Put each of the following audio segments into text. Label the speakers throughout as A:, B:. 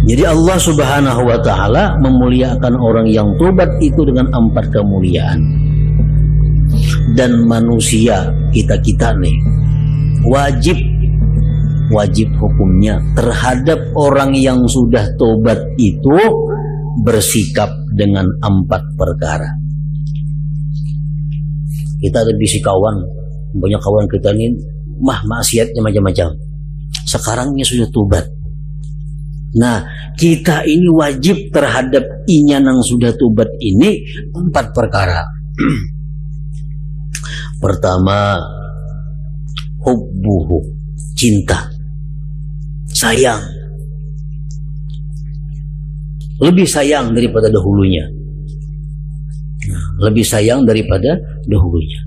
A: Jadi Allah Subhanahu wa ta'ala memuliakan orang yang tobat itu dengan 4 kemuliaan. Dan manusia kita nih wajib hukumnya terhadap orang yang sudah tobat itu bersikap dengan 4 perkara. Kita ada bisi kawan, banyak kawan kita ini maksiatnya macam-macam. Sekarangnya sudah tobat. Nah, kita ini wajib terhadap inya yang sudah tobat ini 4 perkara. Pertama, hubbuhu, cinta, sayang, lebih sayang daripada dahulunya, lebih sayang daripada dahulunya.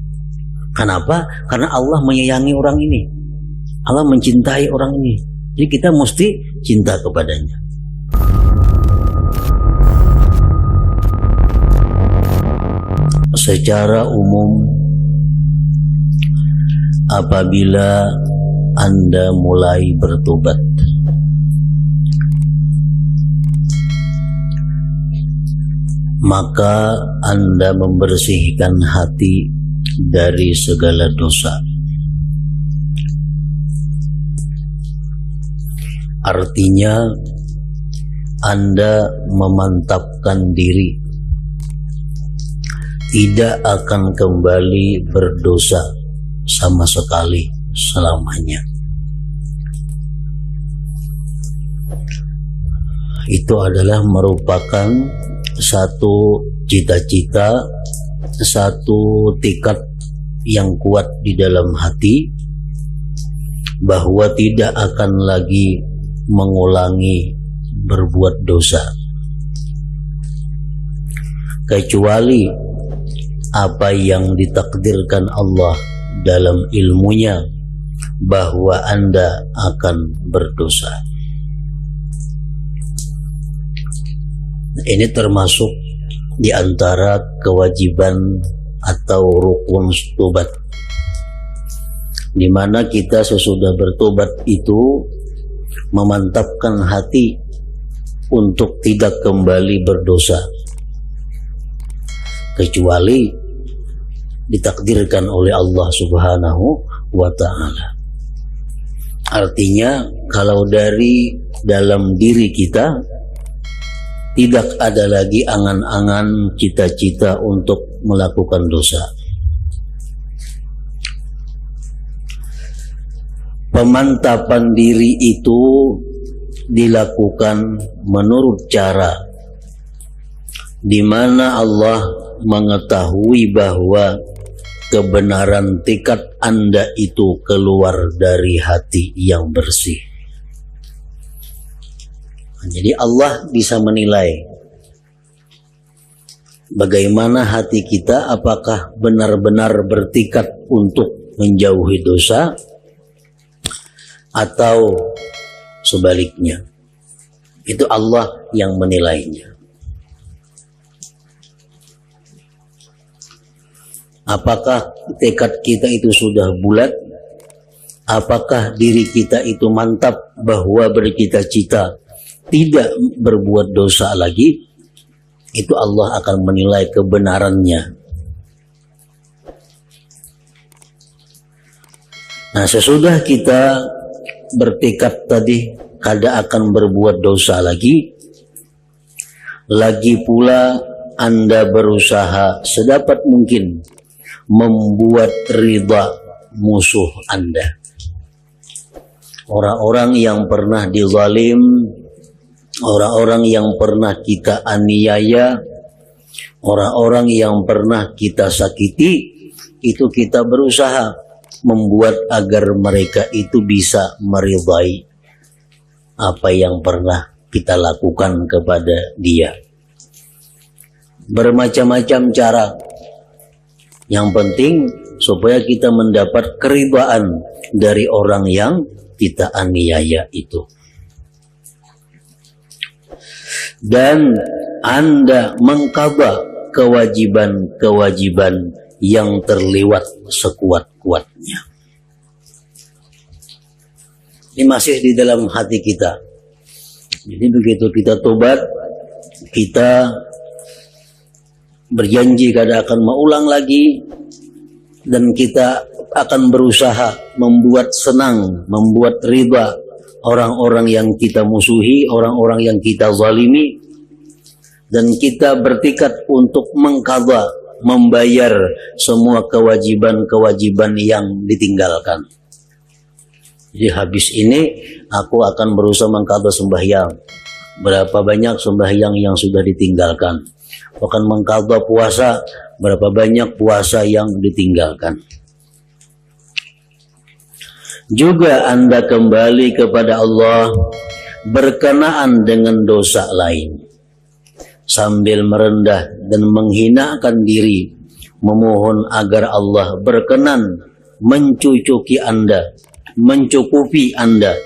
A: Kenapa? Karena Allah menyayangi orang ini, Allah mencintai orang ini, jadi kita mesti cinta kepadanya. Secara umum, apabila Anda mulai bertobat, maka Anda membersihkan hati dari segala dosa. Artinya Anda memantapkan diri tidak akan kembali berdosa sama sekali selamanya. Itu adalah merupakan satu cita-cita, satu tekad yang kuat di dalam hati bahwa tidak akan lagi mengulangi berbuat dosa, kecuali apa yang ditakdirkan Allah dalam ilmunya bahwa Anda akan berdosa. Ini termasuk di antara kewajiban atau rukun tobat, di mana kita sesudah bertobat itu memantapkan hati untuk tidak kembali berdosa, kecuali ditakdirkan oleh Allah Subhanahu wa ta'ala. Artinya kalau dari dalam diri kita tidak ada lagi angan-angan cita-cita untuk melakukan dosa. Pemantapan diri itu dilakukan menurut cara di mana Allah mengetahui bahwa kebenaran tekad Anda itu keluar dari hati yang bersih. Jadi Allah bisa menilai bagaimana hati kita, apakah benar-benar bertekad untuk menjauhi dosa atau sebaliknya. Itu Allah yang menilainya. Apakah tekad kita itu sudah bulat? Apakah diri kita itu mantap bahwa bercita-cita tidak berbuat dosa lagi? Itu Allah akan menilai kebenarannya. Nah, sesudah kita bertekad tadi kada akan berbuat dosa lagi pula Anda berusaha sedapat mungkin membuat ridha musuh Anda. Orang-orang yang pernah dizalim, orang-orang yang pernah kita aniaya, orang-orang yang pernah kita sakiti, itu kita berusaha membuat agar mereka itu bisa meridai apa yang pernah kita lakukan kepada dia. Bermacam-macam cara. Yang penting supaya kita mendapat keridhaan dari orang yang kita aniaya itu. Dan Anda mengqadha kewajiban-kewajiban yang terlewat sekuat-kuatnya. Ini masih di dalam hati kita. Jadi begitu kita tobat, kita berjanji kada akan mengulang lagi, dan kita akan berusaha membuat senang, membuat riba orang-orang yang kita musuhi, orang-orang yang kita zalimi, dan kita bertekad untuk mengqadha, membayar semua kewajiban-kewajiban yang ditinggalkan. Jadi habis ini aku akan berusaha mengqadha sembahyang. Berapa banyak sembahyang yang sudah ditinggalkan. Akan mengqadha puasa, berapa banyak puasa yang ditinggalkan. Juga Anda kembali kepada Allah berkenaan dengan dosa lain, sambil merendah dan menghinakan diri, memohon agar Allah berkenan mencucuki Anda, mencukupi Anda,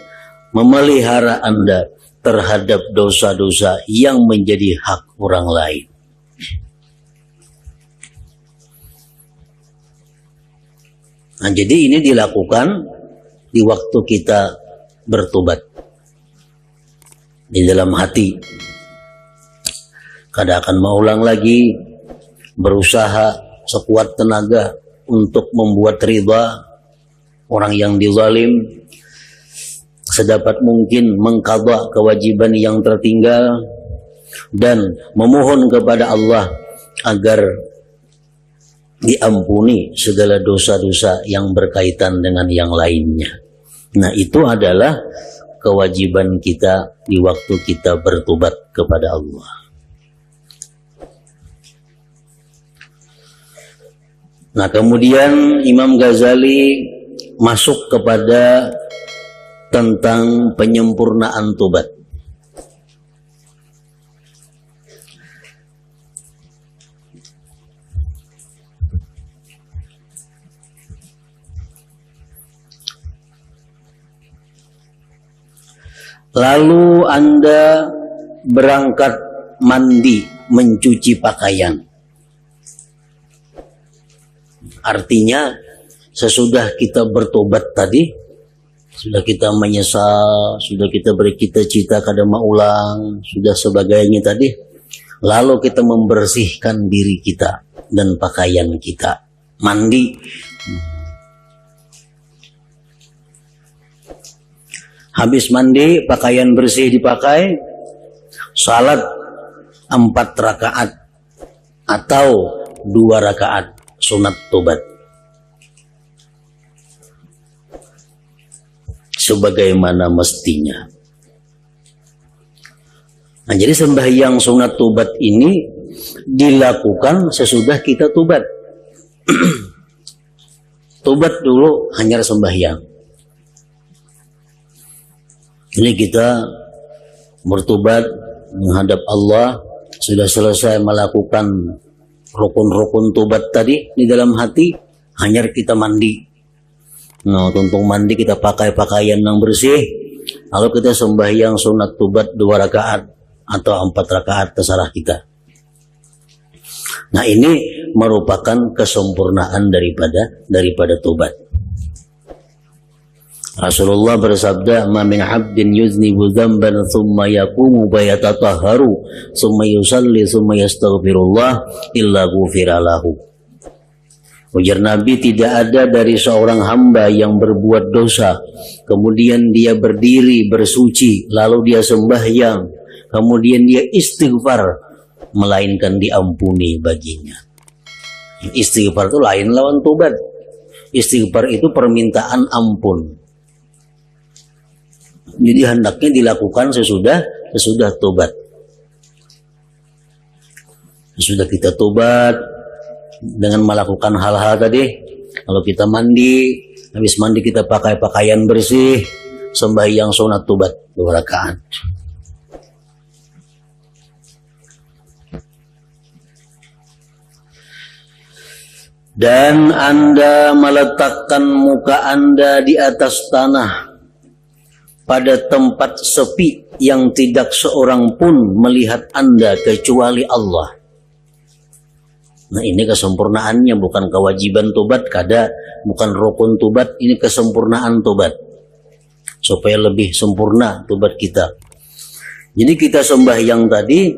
A: memelihara Anda terhadap dosa-dosa yang menjadi hak orang lain. Nah, jadi ini dilakukan di waktu kita bertobat di dalam hati. Kada akan mengulang lagi, berusaha sekuat tenaga untuk membuat ridha orang yang dizalim, sedapat mungkin mengqadha kewajiban yang tertinggal, dan memohon kepada Allah agar diampuni segala dosa-dosa yang berkaitan dengan yang lainnya. Nah, itu adalah kewajiban kita di waktu kita bertobat kepada Allah. Nah, kemudian Imam Ghazali masuk kepada tentang penyempurnaan tobat. Lalu Anda berangkat mandi, mencuci pakaian. Artinya sesudah kita bertobat tadi, sudah kita menyesal, sudah kita bercita-cita kada maulang, sudah sebagainya tadi, lalu kita membersihkan diri kita dan pakaian kita, mandi. Habis mandi, pakaian bersih dipakai, salat 4 rakaat atau 2 rakaat sunat tobat. Sebagaimana mestinya. Nah, jadi sembahyang sunat tobat ini dilakukan sesudah kita tobat. Tobat dulu hanya sembahyang. Ini kita bertobat menghadap Allah, sudah selesai melakukan rukun-rukun tobat tadi di dalam hati, hanya kita mandi. Nah, untuk mandi kita pakai pakaian yang bersih, lalu kita sembahyang sunat tobat 2 rakaat atau 4 rakaat, terserah kita. Nah, ini merupakan kesempurnaan daripada tobat. Rasulullah bersabda, "Ma min 'abdin yuznibu dzamban tsumma yaqumu fayatatahharu tsumma yusalli tsumma yastaghfirullah illa ghufira lahu." Ujar Nabi, tidak ada dari seorang hamba yang berbuat dosa, kemudian dia berdiri bersuci, lalu dia sembahyang, kemudian dia istighfar, melainkan diampuni baginya. Istighfar itu lain lawan tobat. Istighfar itu permintaan ampun. Jadi hendaknya dilakukan sesudah tobat. Sesudah kita tobat dengan melakukan hal-hal tadi, kalau kita mandi, habis mandi kita pakai pakaian bersih, sembahyang sunat tobat 2 rakaat. Dan Anda meletakkan muka Anda di atas tanah pada tempat sepi yang tidak seorang pun melihat Anda kecuali Allah. Nah, ini kesempurnaannya, bukan kewajiban tobat, kada, bukan rukun tobat, ini kesempurnaan tobat. Supaya lebih sempurna tobat kita. Jadi kita sembahyang tadi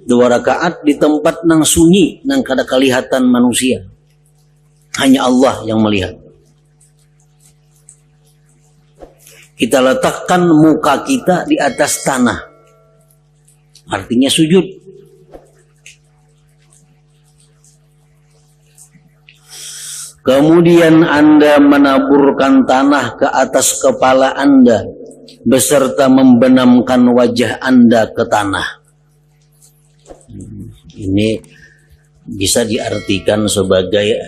A: 2 rakaat di tempat nang sunyi, nang kada kelihatan manusia. Hanya Allah yang melihat. Kita letakkan muka kita di atas tanah. Artinya sujud. Kemudian Anda menaburkan tanah ke atas kepala Anda beserta membenamkan wajah Anda ke tanah. Ini bisa diartikan sebagai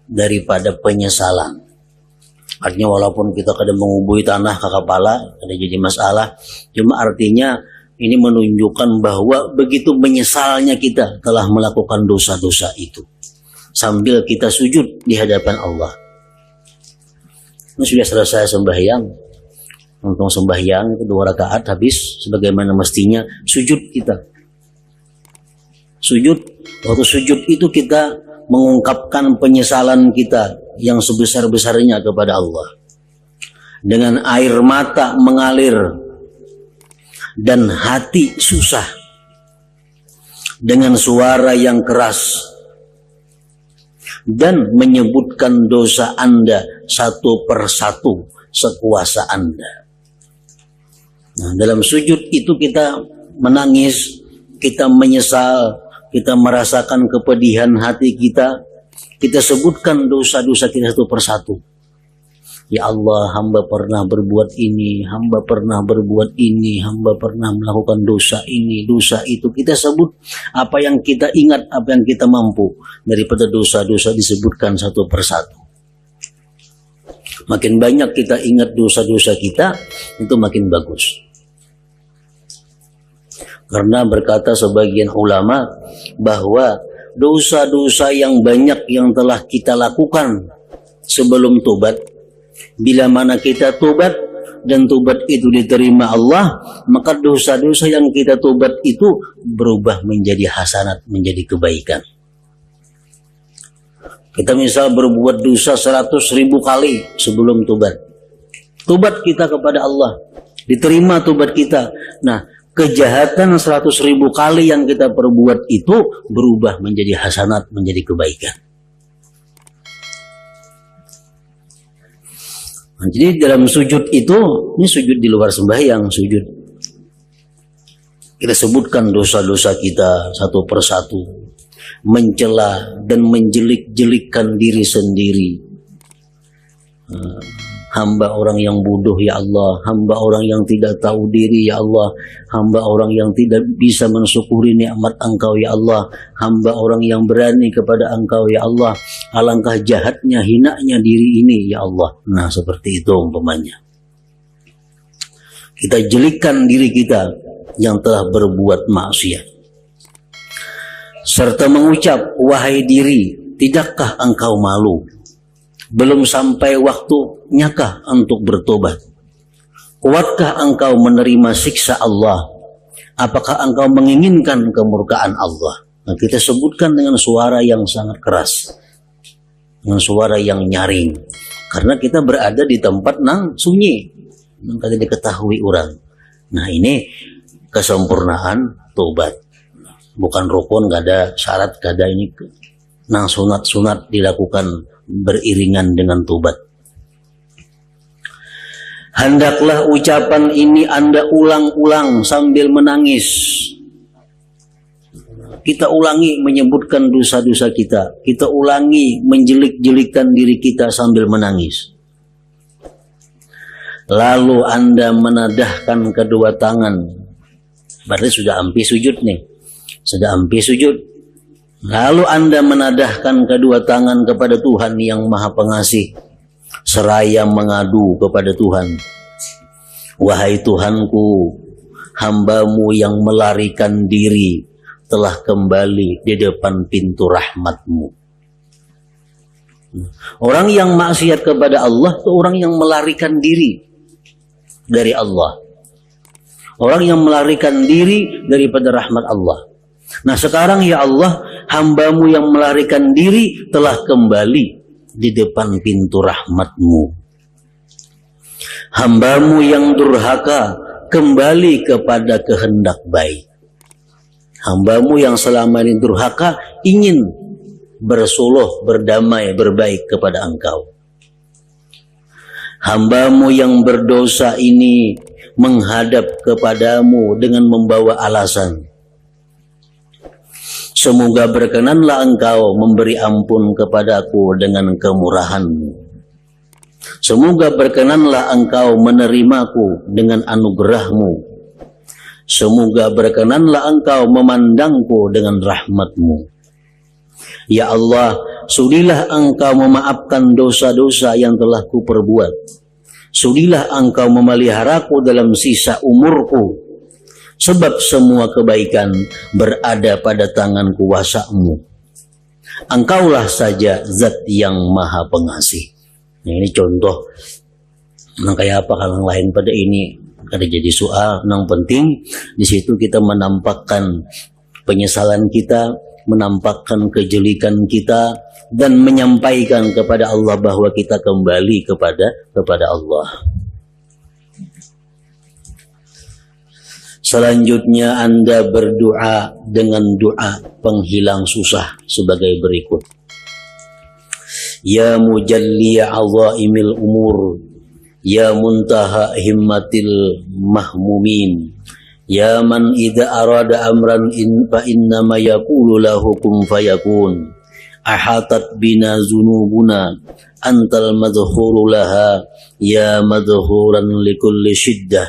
A: daripada penyesalan. Artinya walaupun kita kadang mengubui tanah ke kepala, ada jadi masalah, cuma artinya ini menunjukkan bahwa begitu menyesalnya kita telah melakukan dosa-dosa itu. Sambil kita sujud di hadapan Allah. Ini sudah selesai sembahyang. Untuk sembahyang itu 2 rakaat habis sebagaimana mestinya, sujud kita. Sujud, waktu sujud itu kita mengungkapkan penyesalan kita yang sebesar-besarnya kepada Allah. Dengan air mata mengalir dan hati susah. Dengan suara yang keras dan menyebutkan dosa Anda satu persatu sekuasa Anda. Nah, dalam sujud itu kita menangis, kita menyesal, kita merasakan kepedihan hati kita, kita sebutkan dosa-dosa kita satu persatu. Ya Allah, hamba pernah berbuat ini, hamba pernah berbuat ini, hamba pernah melakukan dosa ini, dosa itu. Kita sebut apa yang kita ingat, apa yang kita mampu. Daripada dosa-dosa disebutkan satu persatu. Makin banyak kita ingat dosa-dosa kita, itu makin bagus. Karena berkata sebagian ulama bahwa dosa-dosa yang banyak yang telah kita lakukan sebelum tobat, bila mana kita tobat dan tobat itu diterima Allah, maka dosa-dosa yang kita tobat itu berubah menjadi hasanat, menjadi kebaikan. Kita misal berbuat dosa 100.000 kali sebelum tobat. Tobat kita kepada Allah, diterima tobat kita. Nah, kejahatan 100.000 kali yang kita perbuat itu berubah menjadi hasanat, menjadi kebaikan. Nah, jadi dalam sujud itu, ini sujud di luar sembahyang, sujud. Kita sebutkan dosa-dosa kita satu persatu, mencela dan menjelik-jelikkan diri sendiri. Hamba orang yang bodoh ya Allah, hamba orang yang tidak tahu diri ya Allah, hamba orang yang tidak bisa mensyukuri nikmat Engkau ya Allah, hamba orang yang berani kepada Engkau ya Allah, alangkah jahatnya, hinanya diri ini ya Allah. Nah, seperti itu umpamanya. Kita jelikkan diri kita yang telah berbuat maksiat. Serta mengucap, wahai diri, tidakkah engkau malu? Belum sampai waktunyakah untuk bertobat? Kuatkah engkau menerima siksa Allah? Apakah engkau menginginkan kemurkaan Allah? Nah, kita sebutkan dengan suara yang sangat keras, dengan suara yang nyaring, karena kita berada di tempat nang sunyi, nang kada diketahui orang. Nah, ini kesempurnaan tobat. Bukan rukun, gak ada syarat, gak ada ini. Nang sunat-sunat dilakukan beriringan dengan tobat. Hendaklah ucapan ini Anda ulang-ulang sambil menangis. Kita ulangi menyebutkan dosa-dosa kita. Kita ulangi menjelik-jelikkan diri kita sambil menangis. Lalu Anda menadahkan kedua tangan. Berarti sudah ampi sujud nih. Sudah ampi sujud. Lalu Anda menadahkan kedua tangan kepada Tuhan yang Maha Pengasih, seraya mengadu kepada Tuhan. Wahai Tuhanku, hamba-Mu yang melarikan diri telah kembali di depan pintu rahmat-Mu. Orang yang maksiat kepada Allah itu orang yang melarikan diri dari Allah. Orang yang melarikan diri daripada rahmat Allah. Nah, sekarang ya Allah, hamba-Mu yang melarikan diri telah kembali di depan pintu rahmat-Mu. Hamba-Mu yang durhaka kembali kepada kehendak baik. Hambamu yang selama ini durhaka ingin bersuluh, berdamai, berbaik kepada engkau. Hambamu yang berdosa ini menghadap kepadamu dengan membawa alasan. Semoga berkenanlah engkau memberi ampun kepadaku dengan kemurahanmu. Semoga berkenanlah engkau menerimaku dengan anugerahmu. Semoga berkenanlah engkau memandangku dengan rahmatmu. Ya Allah, sudilah engkau memaafkan dosa-dosa yang telah kuperbuat. Sudilah engkau memeliharaku dalam sisa umurku. Sebab semua kebaikan berada pada tangan kuasa-Mu. Engkaulah saja zat yang maha pengasih. Nah, ini contoh. Nah, kayak apa kalau lain pada ini? Kada jadi soal, yang penting di situ kita menampakkan penyesalan kita, menampakkan kejelikan kita, dan menyampaikan kepada Allah bahwa kita kembali kepada Allah. Selanjutnya Anda berdoa dengan doa penghilang susah sebagai berikut. Ya mujalliya azaimil umur, ya muntaha himmatil mahmumin, ya man idza arada amran fa innama yaqulu lahu kun fayakun, ahatat bina zunubuna antal madhhuru laha, ya madhhuran likulli shiddah,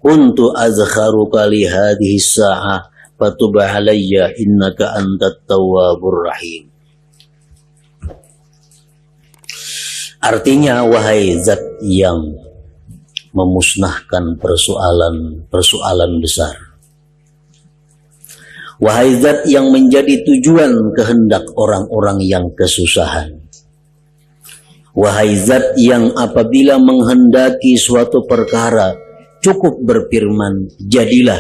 A: kuntu azkharuka li hadhihi sa'ah fatub alayya innaka antat tawwabur rahim. Artinya, wahai zat yang memusnahkan persoalan besar, wahai zat yang menjadi tujuan kehendak orang-orang yang kesusahan, wahai zat yang apabila menghendaki suatu perkara cukup berfirman jadilah,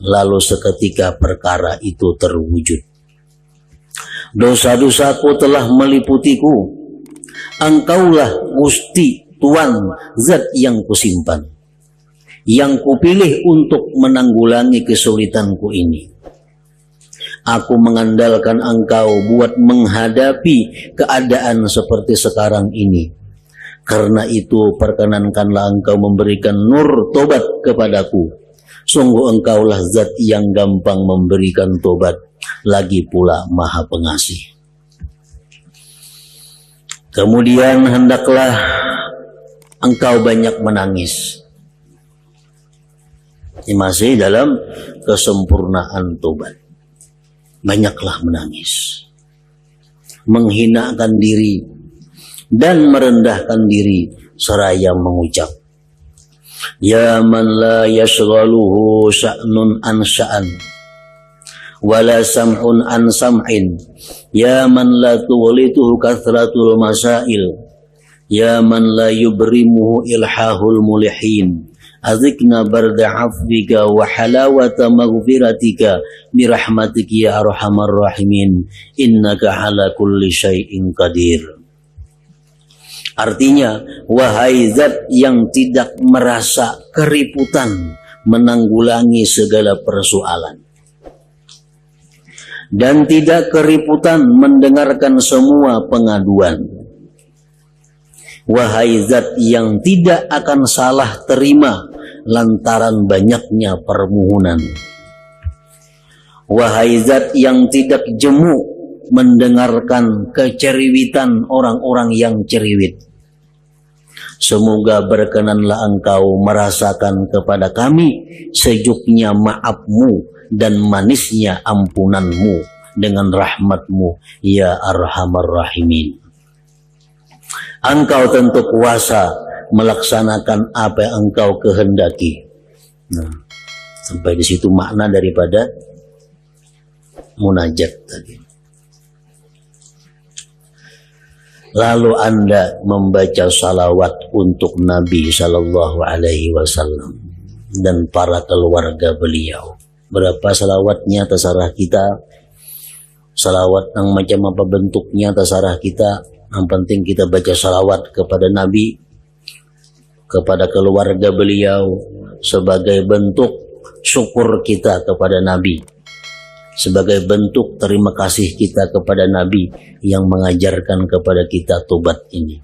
A: lalu seketika perkara itu terwujud. Dosa-dosaku telah meliputiku, engkaulah Gusti Tuan zat yang kusimpan, yang kupilih untuk menanggulangi kesulitanku ini. Aku mengandalkan engkau buat menghadapi keadaan seperti sekarang ini. Karena itu perkenankanlah engkau memberikan nur tobat kepadaku. Sungguh engkaulah zat yang gampang memberikan tobat, lagi pula maha pengasih. Kemudian hendaklah engkau banyak menangis. Ini masih dalam kesempurnaan tobat. Banyaklah menangis, menghinakan diri dan merendahkan diri seraya mengucap, ya man la yashghaluhu sya'nun an sya'an wala sam'un an sam'in, ya man la tughliduhu kathratul masail, ya man la yubrimuhu ilhahul mulihin, azikna barda afwika wa halawata maghfiratika birahmatika ya arhamar rahimin, innaka ala kulli syai'in qadir. Artinya, wahai zat yang tidak merasa keriputan menanggulangi segala persoalan dan tidak keriputan mendengarkan semua pengaduan, wahai zat yang tidak akan salah terima lantaran banyaknya permohonan, wahai zat yang tidak jemu mendengarkan keceriwitan orang-orang yang ceriwit, semoga berkenanlah engkau merasakan kepada kami sejuknya maafmu dan manisnya ampunanmu dengan rahmatmu ya arhamar rahimin. Engkau tentu kuasa melaksanakan apa yang engkau kehendaki. Nah, sampai di situ makna daripada munajat tadi. Lalu Anda membaca salawat untuk Nabi Sallallahu Alaihi Wasallam dan para keluarga beliau. Berapa salawatnya terserah kita. Salawat yang macam apa bentuknya terserah kita. Yang penting kita baca salawat kepada Nabi, kepada keluarga beliau, sebagai bentuk syukur kita kepada Nabi, sebagai bentuk terima kasih kita kepada Nabi yang mengajarkan kepada kita tobat ini.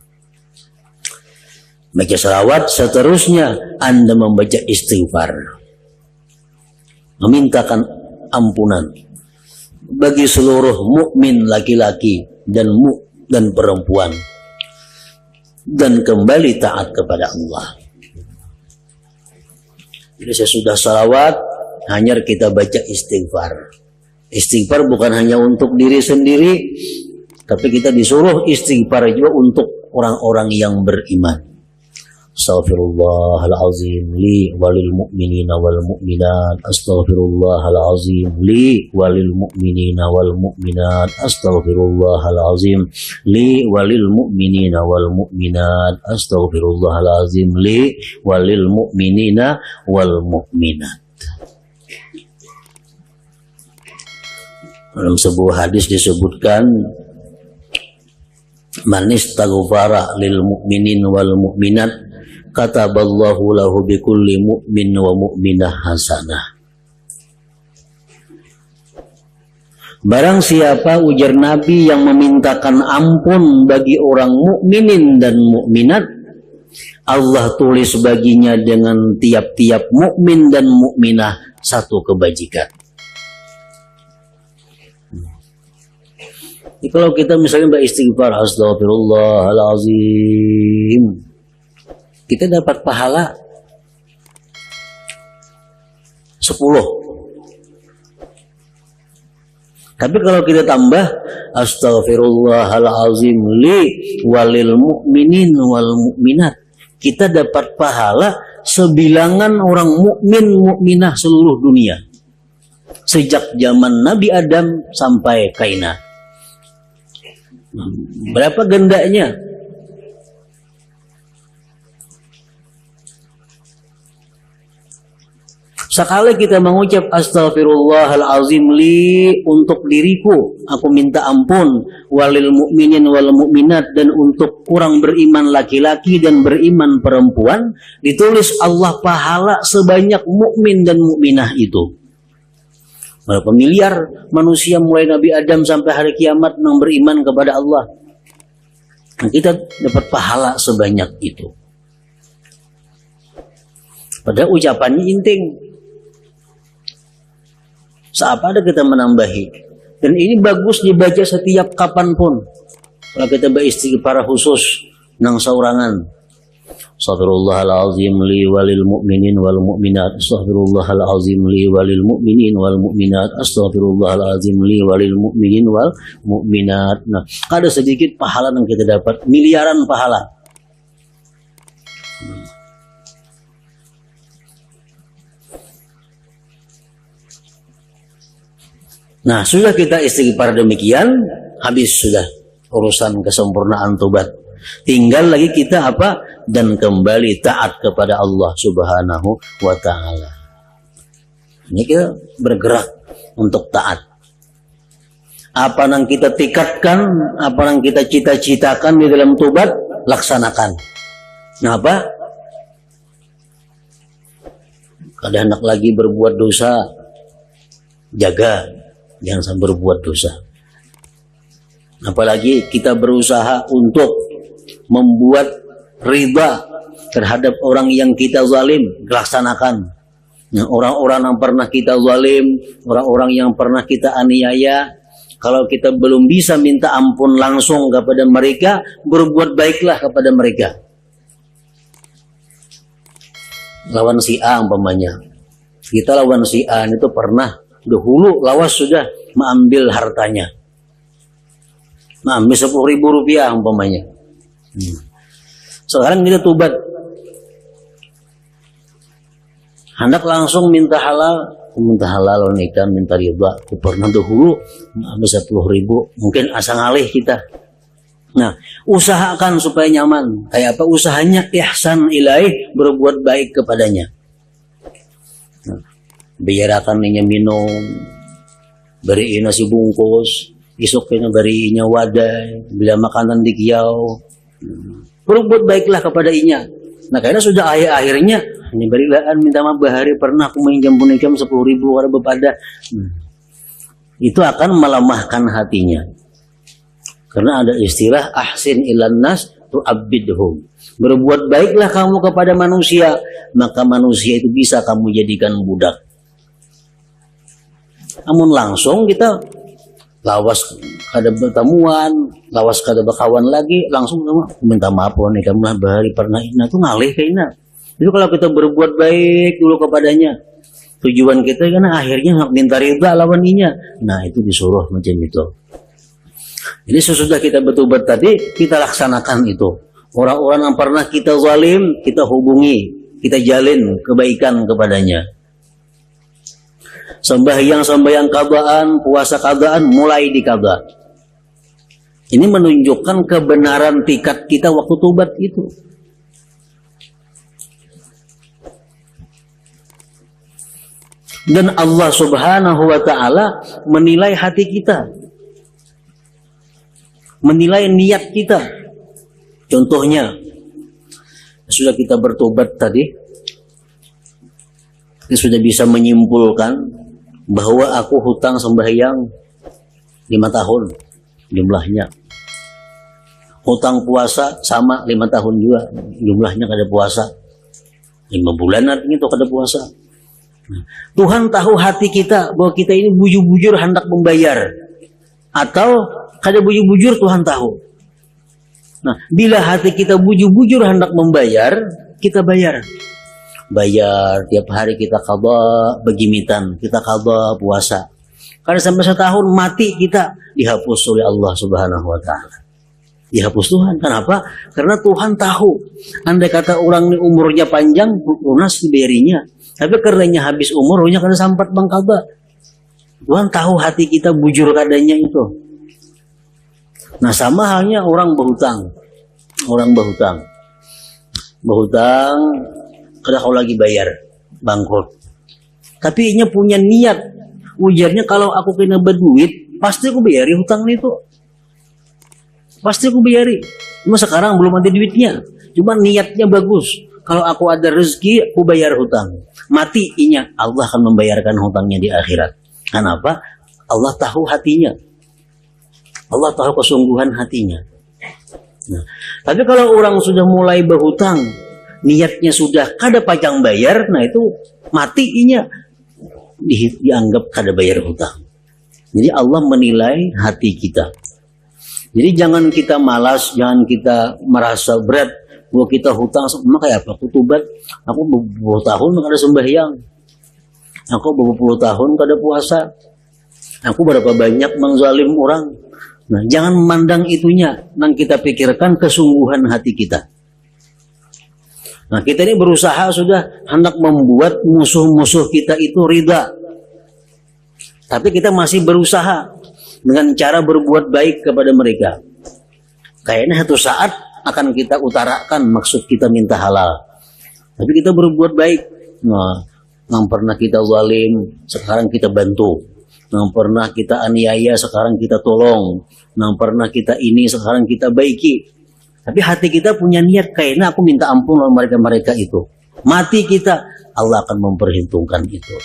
A: Baca salawat, seterusnya Anda membaca istighfar, memintakan ampunan bagi seluruh mukmin laki-laki dan perempuan, dan kembali taat kepada Allah. Jadi sesudah salawat hanya kita baca istighfar. Istighfar bukan hanya untuk diri sendiri, tapi kita disuruh istighfar juga untuk orang-orang yang beriman. Astaghfirullahalazim li walil mu'minina wal mu'minat. Astaghfirullahalazim li walil mu'minina wal mu'minat. Astaghfirullahalazim li walil mu'minina wal mu'minat. Astaghfirullahalazim li walil mu'minina wal mu'minat. Dalam sebuah hadis disebutkan, man istaghfara lil mu'minin wal mu'minat kataballahu lahu bikulli mu'min wa mu'minah hasanah. Barang siapa, ujar Nabi, yang memintakan ampun bagi orang mukminin dan mukminat, Allah tulis baginya dengan tiap-tiap mukmin dan mukminah satu kebajikan. Jadi kalau kita misalnya beristighfar, astagfirullahalazim, kita dapat pahala 10. Tapi kalau kita tambah astaghfirullahalazim li walil mu'minin wal mu'minat, kita dapat pahala sebilangan orang mukmin mukminah seluruh dunia, sejak zaman Nabi Adam sampai Kainah. Berapa gendanya? Sekali kita mengucap astaghfirullahalazim li untuk diriku, aku minta ampun, walil mu'minin wal mu'minat, dan untuk orang beriman laki-laki dan beriman perempuan, ditulis Allah pahala sebanyak mukmin dan mukminah itu. Berapa miliar manusia mulai Nabi Adam sampai hari kiamat yang beriman kepada Allah, nah, kita dapat pahala sebanyak itu. Padahal ucapannya inting, seapa ada kita menambahi. Dan ini bagus dibaca setiap kapanpun. Kalau kita beristighfar khusus nang saurangan, astaghfirullahalazim li walil mu'minin wal mu'minat. Astaghfirullahalazim li walil mu'minin wal mu'minat. Astaghfirullahalazim li walil mu'minin wal mu'minat. Nah, ada sedikit pahala yang kita dapat, miliaran pahala. Nah, sudah kita istighfar demikian, habis sudah urusan kesempurnaan tobat. Tinggal lagi kita apa? Dan kembali taat kepada Allah Subhanahu wa ta'ala. Ini kita bergerak untuk taat. Apa yang kita tikatkan, apa yang kita cita-citakan di dalam tobat, laksanakan. Kenapa? Kalau hendak lagi berbuat dosa, jaga, jangan sampai berbuat dosa. Apalagi kita berusaha untuk membuat riba terhadap orang yang kita zalim, laksanakan. Nah, orang-orang yang pernah kita zalim, orang-orang yang pernah kita aniaya, kalau kita belum bisa minta ampun langsung kepada mereka, berbuat baiklah kepada mereka. Lawan si A umpamanya, kita lawan si A itu pernah dahulu lawas sudah mengambil hartanya, mengambil 10.000 rupiah umpamanya. Sekarang kita tobat, hendak langsung minta halal nikah, minta riba. Aku pernah dahulu mengambil 10.000, mungkin asa ngalih kita. Nah, usahakan supaya nyaman. Kayak apa usahanya? Ihsan ilaih, berbuat baik kepadanya. Biarakan ninya minum, beriin nasi bungkus, isuknya beriinnya wadah, bila makanan di kiau. Berbuat baiklah kepada inya. Nah karena sudah akhirnya ini berilaan minta maaf bahari pernah aku minjam 10.000 karena bepada. Itu akan melemahkan hatinya. Karena ada istilah ahsin ilan nas tu'abbidhum. Berbuat baiklah kamu kepada manusia, maka manusia itu bisa kamu jadikan budak. Namun langsung kita lawas kada pertemuan, lawas kada berkawan lagi, langsung minta maaf nih kamu bahari pernah ina tuh ngalih kayaknya. Itu kalau kita berbuat baik dulu kepadanya, tujuan kita kan akhirnya minta ridha lawan inya. Nah itu disuruh macam itu. Jadi sesudah kita bertobat tadi, kita laksanakan itu. Orang-orang yang pernah kita zalim, kita hubungi, kita jalin kebaikan kepadanya. Sembahyang qadaan, puasa qadaan, mulai diqada. Ini menunjukkan kebenaran tikat kita waktu tobat itu. Dan Allah Subhanahu wa ta'ala menilai hati kita, menilai niat kita. Contohnya, sudah kita bertobat tadi, kita sudah bisa menyimpulkan bahwa aku hutang sembahyang 5 tahun jumlahnya. Hutang puasa sama 5 tahun juga jumlahnya kada puasa. 5 bulan artinya itu kada puasa. Tuhan tahu hati kita bahwa kita ini bujur-bujur hendak membayar atau kada bujur-bujur, Tuhan tahu. Nah, bila hati kita bujur-bujur hendak membayar, kita bayar. Bayar tiap hari kita qada begimitan, kita qada puasa. Karena sampai setahun mati kita dihapus oleh Allah Subhanahu wa taala. Dihapus Tuhan. Kenapa? Karena Tuhan tahu. Andai kata orang ini umurnya panjang, lunas diberinya. Tapi karenanya habis umurnya kada sampat bangkada. Tuhan tahu hati kita bujur kadanya itu. Nah sama halnya orang berhutang. Orang berhutang. Berhutang kada kau lagi bayar, bangkrut. Tapi inya punya niat. Ujarnya kalau aku kena berduit, pasti aku bayari hutang itu. Pasti aku bayari. Cuma sekarang belum ada duitnya. Cuma niatnya bagus. Kalau aku ada rezeki, aku bayar hutang. Mati inya, Allah akan membayarkan hutangnya di akhirat. Kenapa? Allah tahu hatinya. Allah tahu kesungguhan hatinya. Nah, tapi kalau orang sudah mulai berhutang, niatnya sudah kada pajang bayar, nah itu mati inya dianggap kada bayar hutang. Jadi Allah menilai hati kita. Jadi jangan kita malas, jangan kita merasa berat bahwa kita hutang. Maka apa? Aku tobat, aku beberapa tahun kada sembahyang, aku beberapa tahun kada puasa, aku berapa banyak mengzalim orang. Nah, jangan memandang itunya, yang kita pikirkan kesungguhan hati kita. Nah, kita ini berusaha sudah hendak membuat musuh-musuh kita itu ridha. Tapi kita masih berusaha dengan cara berbuat baik kepada mereka. Kayaknya satu saat akan kita utarakan maksud kita minta halal. Tapi kita berbuat baik. Nah, yang pernah kita zalim, sekarang kita bantu. Yang pernah kita aniaya, sekarang kita tolong. Yang pernah kita ini, sekarang kita baiki. Tapi hati kita punya niat, kayaknya aku minta ampun oleh mereka-mereka itu. Mati kita, Allah akan memperhitungkan itu.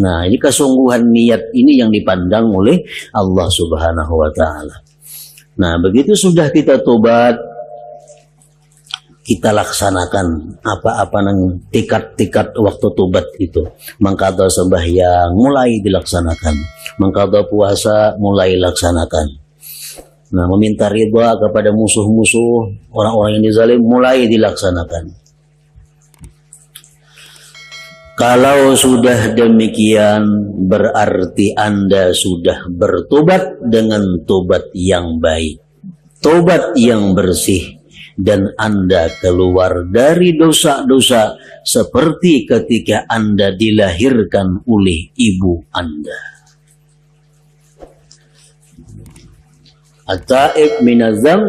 A: Nah, ini kesungguhan niat ini yang dipandang oleh Allah Subhanahu wa ta'ala. Nah, begitu sudah kita tobat, kita laksanakan apa-apa nang tikat-tikat waktu tobat itu. Mengqadha sembahyang mulai dilaksanakan, mengqadha puasa mulai laksanakan. Nah, meminta ridha kepada musuh-musuh, orang-orang yang dizalim mulai dilaksanakan. Kalau sudah demikian, berarti Anda sudah bertobat dengan tobat yang baik, tobat yang bersih, dan Anda keluar dari dosa-dosa seperti ketika Anda dilahirkan oleh ibu Anda. At-taib minazam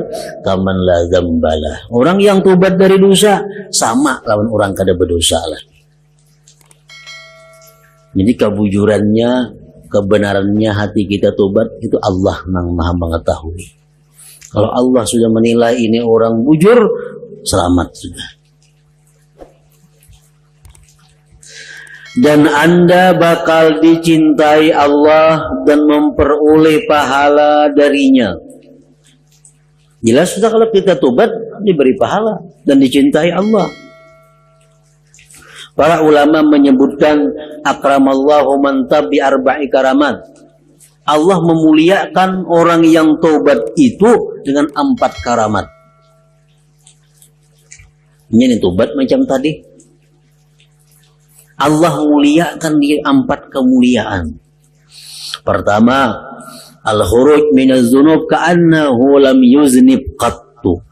A: kaman la dzambalah. Orang yang tobat dari dosa sama lawan orang kada berdosa lagi. Jadi kebujurannya, kebenarannya hati kita tobat itu Allah yang Maha mengetahui. Kalau Allah sudah menilai ini orang bujur, selamat sudah. Dan Anda bakal dicintai Allah dan memperoleh pahala darinya. Jelas sudah kalau kita tobat diberi pahala dan dicintai Allah. Para ulama menyebutkan akramallahu man tab bi arba'i karamat. Allah memuliakan orang yang tobat itu dengan 4 karamat. Ini tobat macam tadi. Allah muliakan dia 4 kemuliaan. Pertama, al-khuruj minaz dzunub ka'annahu lam yuznib qattu.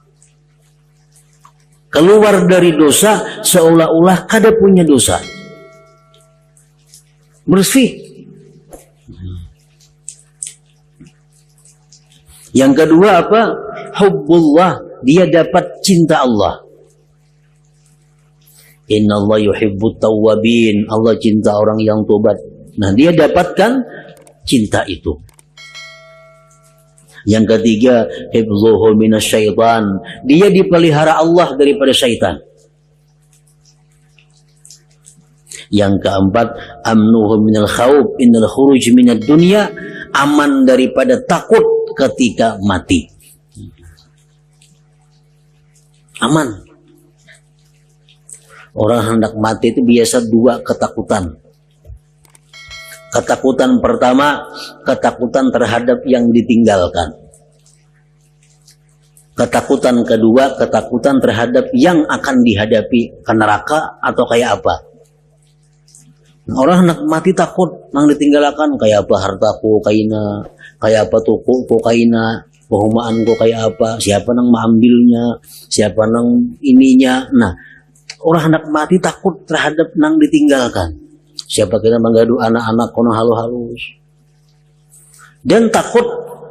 A: Keluar dari dosa seolah-olah kada punya dosa. Bersih. Yang kedua apa? Hubbullah, dia dapat cinta Allah. Inna Allah yuhibbut tawwabin, Allah cinta orang yang tobat. Nah, dia dapatkan cinta itu. Yang ketiga, hifdzuhu minasyaitan, dia dipelihara Allah daripada syaitan. Yang keempat, amnuhu minal khawf innal khuruj minad dunya, aman daripada takut ketika mati. Aman. Orang hendak mati itu biasa 2 ketakutan. Ketakutan pertama, ketakutan terhadap yang ditinggalkan. Ketakutan kedua, ketakutan terhadap yang akan dihadapi, ke neraka atau kayak apa. Nah, orang hendak mati takut nang ditinggalkan, kayak apa hartaku kaina, kayak apa tuku kaina, perumahanku kayak apa, siapa nang mengambilnya, siapa nang ininya. Nah, orang hendak mati takut terhadap nang ditinggalkan. Siapa kena menggaduh anak-anak kono halus-halus. Dan takut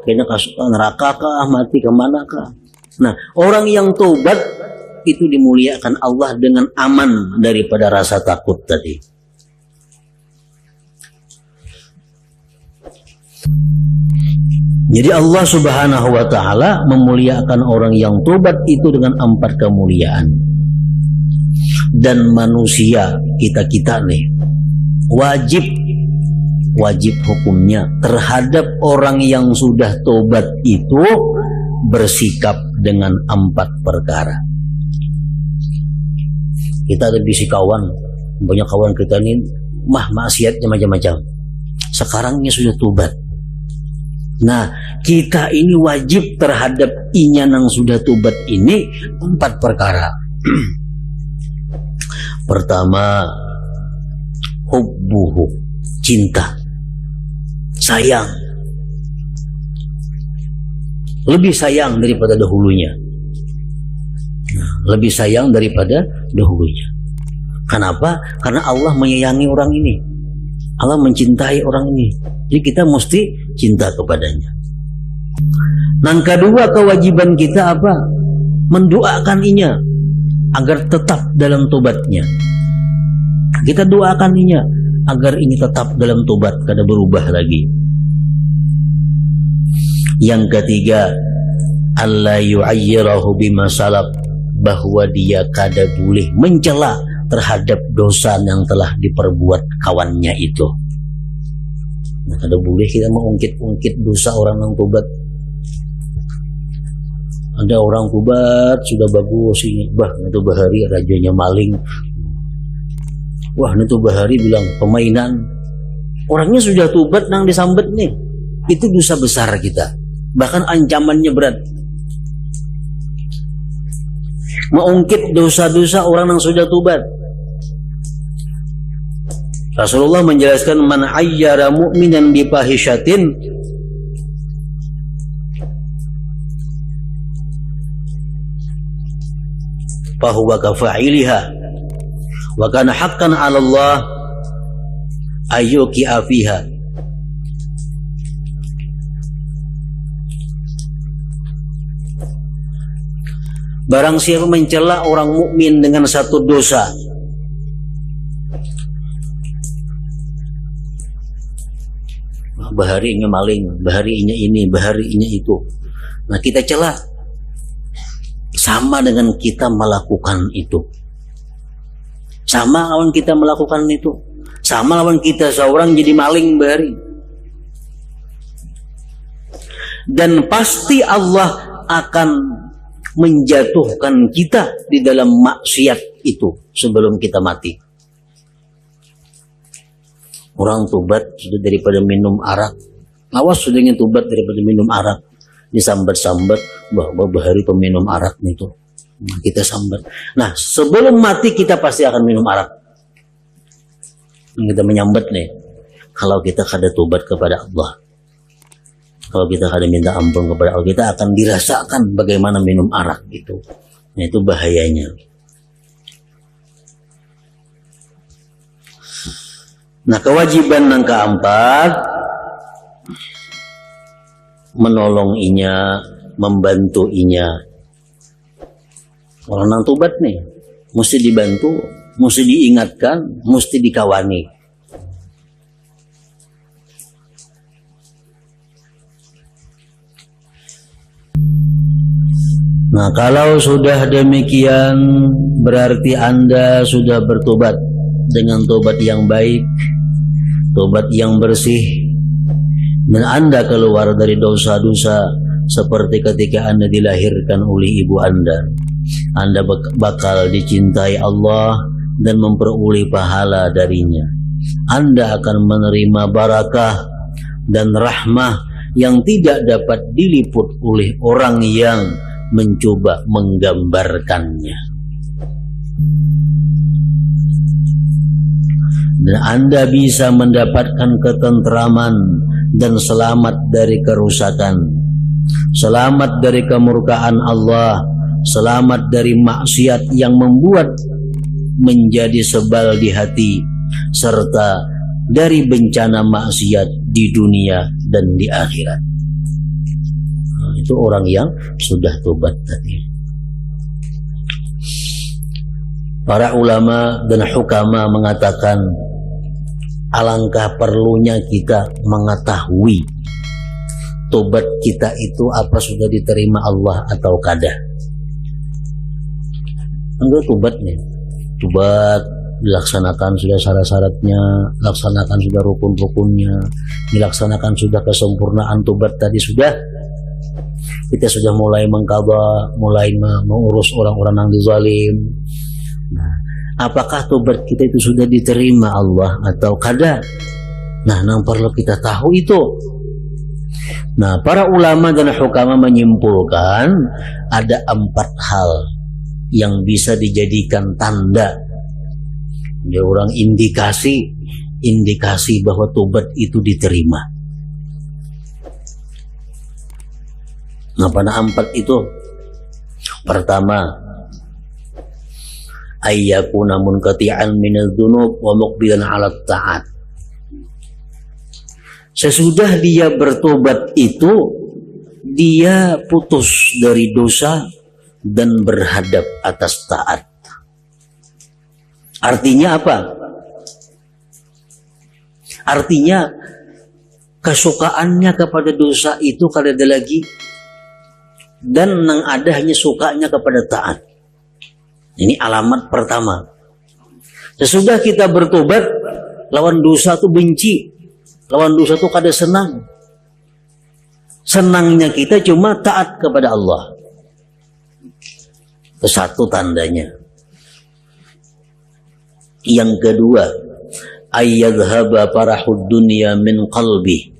A: kena kasuk neraka kah, mati kemana kah. Nah, orang yang taubat itu dimuliakan Allah dengan aman daripada rasa takut tadi. Jadi Allah Subhanahu wa taala memuliakan orang yang taubat itu dengan 4 kemuliaan. Dan manusia kita nih wajib hukumnya terhadap orang yang sudah tobat itu bersikap dengan 4 perkara. Kita ada bisi kawan, banyak kawan kita ini maksiatnya macam-macam. Sekarangnya sudah tobat. Nah, kita ini wajib terhadap inya yang sudah tobat ini 4 perkara. Pertama, hubbuhu, cinta, sayang, lebih sayang daripada dahulunya. Lebih sayang daripada dahulunya. Kenapa? Karena Allah menyayangi orang ini, Allah mencintai orang ini, jadi kita mesti cinta kepadanya. Yang kedua, kewajiban kita apa? Mendoakan inya agar tetap dalam tobatnya. Kita doakan inya agar ini tetap dalam tobat, kada berubah lagi. Yang ketiga, alla yu'ayyirahu bima salab, bahwa dia kada boleh mencela terhadap dosa yang telah diperbuat kawannya itu. Nah, kada boleh kita mengungkit-ungkit dosa orang yang tobat. Ada orang tobat sudah bagus ini, bah itu bahari rajanya maling, wah itu bahari bilang pemainan. Orangnya sudah tobat nang disambet nih, itu dosa besar kita, bahkan ancamannya berat. Mengungkit dosa-dosa orang yang sudah tobat. Rasulullah menjelaskan, man ayyara mu'minan bifahishatin fahuwa kafa'iliha wa kana haqqan 'ala Allah ayyuki afiha. Barang siapa mencela orang mukmin dengan satu dosa, baharinya maling, baharinya ini, baharinya itu, nah kita cela, sama dengan kita melakukan itu. Sama kawan kita melakukan itu, Sama lawan kita seorang jadi maling bari. Dan pasti Allah akan menjatuhkan kita di dalam maksiat itu sebelum kita mati. Orang tobat sudah daripada minum arak. Awas sudah ingin tobat daripada minum arak. Disambat-sambat bahwa bahari peminum arak itu. Nah, kita sambat. Nah, sebelum mati kita pasti akan minum arak. Kita menyambat nih, kalau kita kada tobat kepada Allah, kalau kita kada minta ampun kepada Allah, kita akan dirasakan bagaimana minum arak itu. Nah, itu bahayanya. Nah, kewajiban yang keempat, menolong inya, membantu inya. Orang nang tobat nih, mesti dibantu, mesti diingatkan, mesti dikawani. Nah, kalau sudah demikian, berarti Anda sudah bertobat dengan tobat yang baik, tobat yang bersih, dan Anda keluar dari dosa-dosa seperti ketika Anda dilahirkan oleh ibu Anda. Anda bakal dicintai Allah dan memperoleh pahala darinya. Anda akan menerima barakah dan rahmah yang tidak dapat diliput oleh orang yang mencoba menggambarkannya. Dan Anda bisa mendapatkan ketentraman dan selamat dari kerusakan, selamat dari kemurkaan Allah, selamat dari maksiat yang membuat menjadi sebal di hati, serta dari bencana maksiat di dunia dan di akhirat. Nah, itu orang yang sudah tobat tadi. Para ulama dan hukama mengatakan, alangkah perlunya kita mengetahui tobat kita itu apa sudah diterima Allah atau kada. Enggak tobat nih, tobat dilaksanakan sudah syarat-syaratnya, laksanakan sudah rukun-rukunnya, dilaksanakan sudah kesempurnaan tobat tadi sudah. Kita sudah mulai mengqadha, mulai mengurus orang-orang yang dizalim. Nah, apakah tobat kita itu sudah diterima Allah atau kada? Nah, yang perlu kita tahu itu. Nah, para ulama dan hukama menyimpulkan ada 4 hal yang bisa dijadikan tanda, ya, orang indikasi bahwa tobat itu diterima. Nah, pada 4 itu, pertama, ayyakuna munqati'an minadz dzunub wa muqbilan 'ala ta'at. Sesudah dia bertobat itu, dia putus dari dosa dan berhadap atas taat. Artinya apa? Artinya kesukaannya kepada dosa itu kada ada lagi, dan yang ada hanya sukanya kepada taat. Ini alamat pertama. Sesudah kita bertobat, lawan dosa itu benci, lawan dosa itu kada senang. Senangnya kita cuma taat kepada Allah. Itu satu tandanya. Yang kedua, ayyadhhaba farahud dunya min qalbi,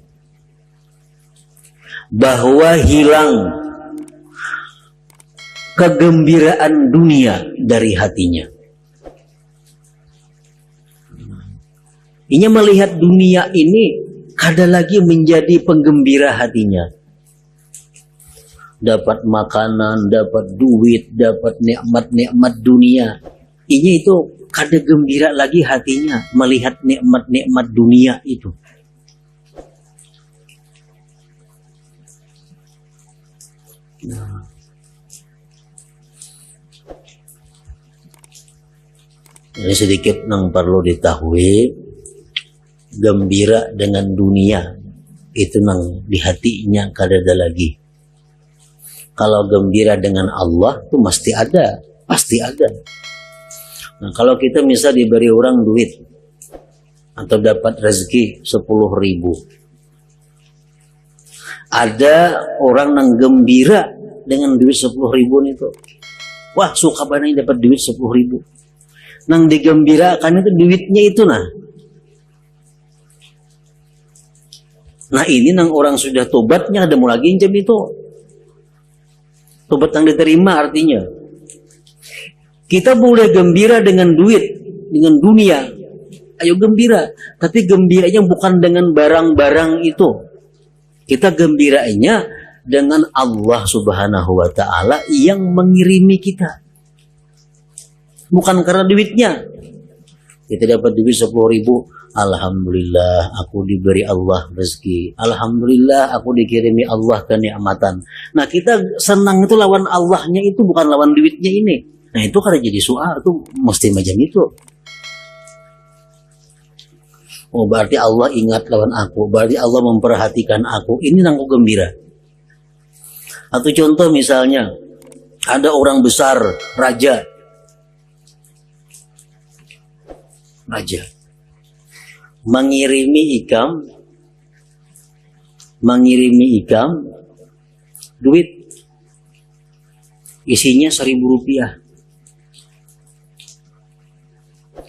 A: bahwa hilang kegembiraan dunia dari hatinya. Ini melihat dunia ini kada lagi menjadi penggembira hatinya. Dapat makanan, dapat duit, dapat nikmat-nikmat dunia. Ini itu kada gembira lagi hatinya melihat nikmat-nikmat dunia itu. Nah, ini sedikit yang perlu diketahui, gembira dengan dunia itu nang di hatinya kada ada lagi. Kalau gembira dengan Allah itu mesti ada, pasti ada. Nah, kalau kita misal diberi orang duit, atau dapat rezeki 10.000. Ada orang yang gembira dengan duit 10.000 itu. Wah, suka banget dapat duit 10.000. Nang digembirakan itu duitnya itu nah. Nah ini nang orang sudah tobatnya ada mau lagi incam itu. Tobat yang diterima artinya. Kita boleh gembira dengan duit, dengan dunia. Ayo gembira. Tapi gembiranya bukan dengan barang-barang itu. Kita gembiranya dengan Allah Subhanahu wa Ta'ala yang mengirimi kita, bukan karena duitnya. Kita dapat duit 10.000, alhamdulillah aku diberi Allah rezeki, alhamdulillah aku dikirimi Allah kenikmatan. Nah kita senang itu lawan Allahnya itu, bukan lawan duitnya ini. Nah itu kalau jadi soal itu mesti macam itu. Oh berarti Allah ingat lawan aku, berarti Allah memperhatikan aku. Ini nangku gembira. Atau contoh misalnya, ada orang besar, raja, mengirimi ikam, duit, isinya 1.000 rupiah.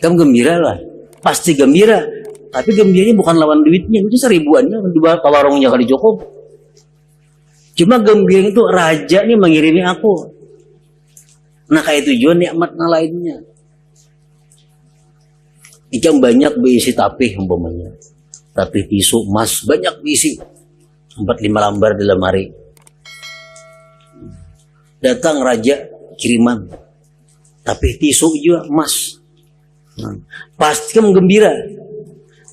A: Kamu gembira lah, pasti gembira. Tapi gembiranya bukan lawan duitnya, itu 1.000-annya dibawa ke warungnya kali cukup. Cuma gembira itu raja nih mengirimi aku. Nah kayak tujuan nikmat lainnya. Ikan banyak berisi tapih umpamanya. Tapih tisu emas banyak berisi. 4-5 lembar di lemari. Datang raja kiriman. Tapih tisu juga emas. Nah, pasti kamu gembira.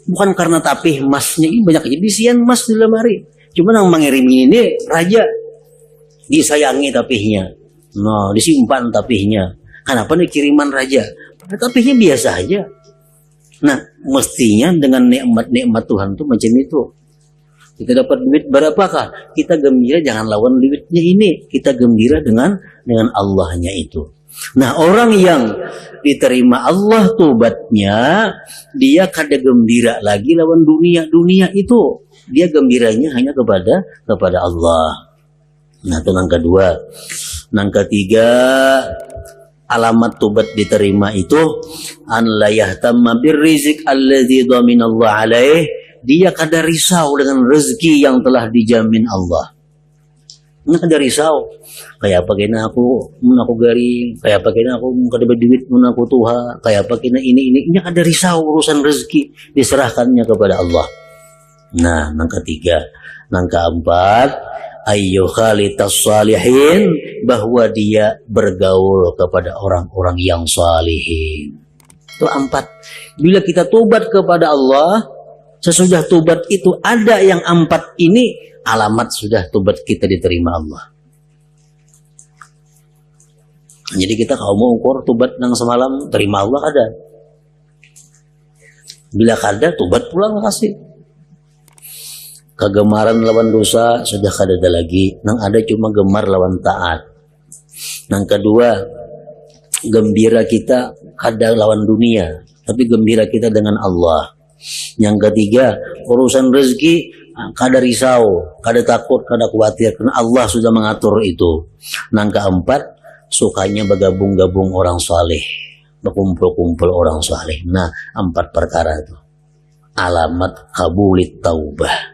A: Bukan karena tapih emasnya ini banyak isian emas di lemari. Cuma yang mengirimi ini raja, disayangi tapihnya, nah disimpan tapihnya. Kenapa nih kiriman raja? Tapihnya biasa aja. Nah mestinya dengan nikmat-nikmat Tuhan tuh macam itu. Kita dapat duit berapakah? Kita gembira jangan lawan duitnya ini. Kita gembira dengan Allahnya itu. Nah orang yang diterima Allah tobatnya, dia kada gembira lagi lawan dunia itu. Dia gembiranya hanya kepada Allah. Nah itu yang kedua. Yang ketiga, alamat tobat diterima itu an la yahtamma birrizq alladzi dhaminallahu alaih. Dia kada risau dengan rezeki yang telah dijamin Allah. Ini kada risau. Kayak apa kena aku garing, kayak apa kena aku kada berduit mun aku tuha, kayak apa kena ini kada risau urusan rezeki, diserahkannya kepada Allah. Nah, yang ketiga, yang keempat, ayyukhalitas salihin, bahwa dia bergaul kepada orang-orang yang salihin. Itu 4. Bila kita tobat kepada Allah, sesudah tobat itu ada yang 4 ini, alamat sudah tobat kita diterima Allah. Jadi kita kalau mau ukur tobat nang semalam terima Allah ada. Bila kada tobat pulang kasih. Kegemaran lawan dosa sudah kada ada lagi, nang ada cuma gemar lawan taat. Yang kedua, gembira kita kada lawan dunia, tapi gembira kita dengan Allah. Yang ketiga, urusan rezeki kada risau, kada takut, kada khawatir, karena Allah sudah mengatur itu. Yang keempat, sukanya bergabung-gabung orang saleh, berkumpul-kumpul orang saleh. Nah, 4 perkara itu alamat kabulit taubah.